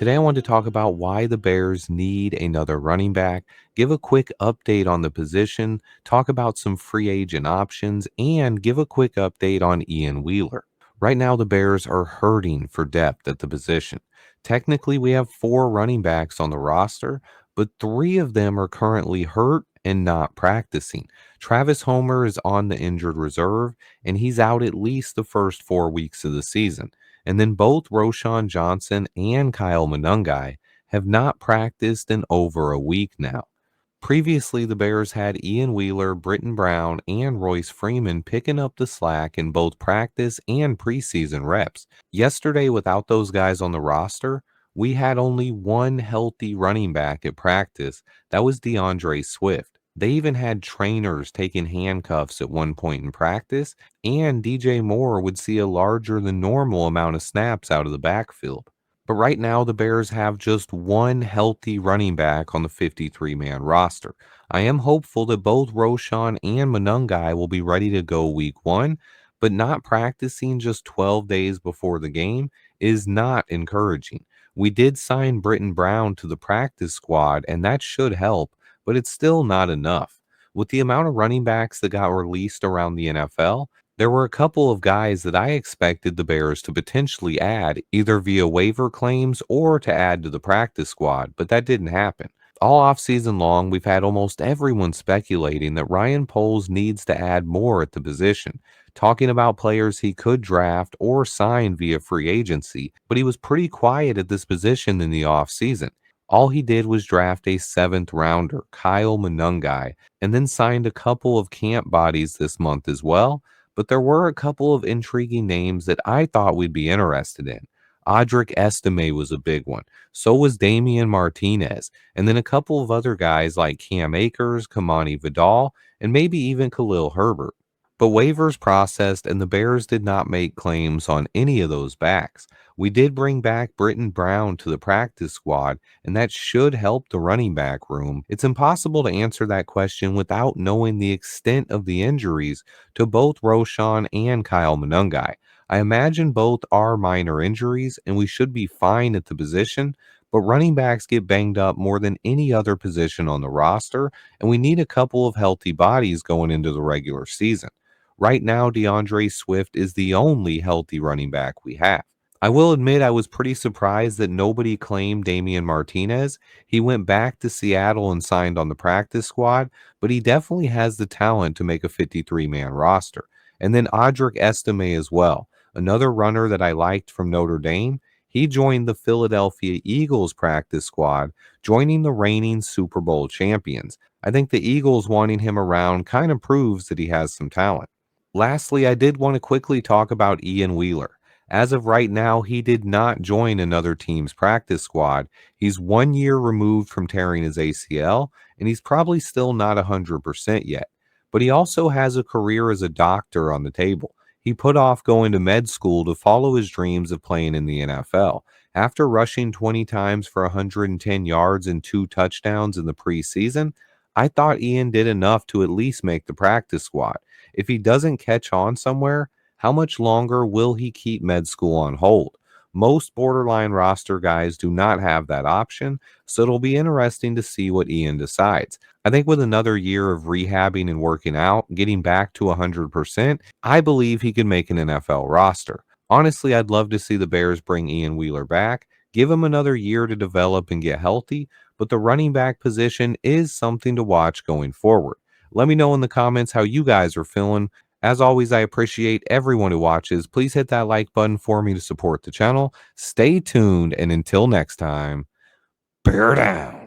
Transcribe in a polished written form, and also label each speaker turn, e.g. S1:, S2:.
S1: Today, I want to talk about why the Bears need another running back, give a quick update on the position, talk about some free agent options, and give a quick update on Ian Wheeler. Right now, the Bears are hurting for depth at the position. Technically, we have four running backs on the roster, but three of them are currently hurt and not practicing. Travis Homer is on the injured reserve, and he's out at least the first 4 weeks of the season. And then both Roshan Johnson and Kyle Monangai have not practiced in over a week now. Previously, the Bears had Ian Wheeler, Britton Brown, and Royce Freeman picking up the slack in both practice and preseason reps. Yesterday, without those guys on the roster, we had only one healthy running back at practice. That was DeAndre Swift. They even had trainers taking handcuffs at one point in practice, and DJ Moore would see a larger than normal amount of snaps out of the backfield. But right now, the Bears have just one healthy running back on the 53-man roster. I am hopeful that both Roshan and Monangai will be ready to go week one, but not practicing just 12 days before the game is not encouraging. We did sign Britton Brown to the practice squad, and that should help, but it's still not enough. With the amount of running backs that got released around the NFL, there were a couple of guys that I expected the Bears to potentially add, either via waiver claims or to add to the practice squad, but that didn't happen. All offseason long, we've had almost everyone speculating that Ryan Poles needs to add more at the position, talking about players he could draft or sign via free agency, but he was pretty quiet at this position in the offseason. All he did was draft a seventh rounder, Kyle Monangai, and then signed a couple of camp bodies this month as well, but there were a couple of intriguing names that I thought we'd be interested in. Audric Estime was a big one. So was Damian Martinez. And then a couple of other guys like Cam Akers, Kamani Vidal, and maybe even Khalil Herbert. But waivers processed, and the Bears did not make claims on any of those backs. We did bring back Britton Brown to the practice squad, and that should help the running back room. It's impossible to answer that question without knowing the extent of the injuries to both Roshan and Kyle Monangai. I imagine both are minor injuries, and we should be fine at the position, but running backs get banged up more than any other position on the roster, and we need a couple of healthy bodies going into the regular season. Right now, DeAndre Swift is the only healthy running back we have. I will admit I was pretty surprised that nobody claimed Damian Martinez. He went back to Seattle and signed on the practice squad, but he definitely has the talent to make a 53-man roster. And then Audric Estime as well, another runner that I liked from Notre Dame. He joined the Philadelphia Eagles practice squad, joining the reigning Super Bowl champions. I think the Eagles wanting him around kind of proves that he has some talent. Lastly, I did want to quickly talk about Ian Wheeler. As of right now, he did not join another team's practice squad. He's 1 year removed from tearing his ACL, and he's probably still not 100% yet. But he also has a career as a doctor on the table. He put off going to med school to follow his dreams of playing in the NFL. After rushing 20 times for 110 yards and 2 touchdowns in the preseason, I thought Ian did enough to at least make the practice squad. If he doesn't catch on somewhere, how much longer will he keep med school on hold? Most borderline roster guys do not have that option, so it'll be interesting to see what Ian decides. I think with another year of rehabbing and working out, getting back to 100%, I believe he can make an NFL roster. Honestly, I'd love to see the Bears bring Ian Wheeler back, give him another year to develop and get healthy, but the running back position is something to watch going forward. Let me know in the comments how you guys are feeling. As always, I appreciate everyone who watches. Please hit that like button for me to support the channel. Stay tuned, and until next time, bear down.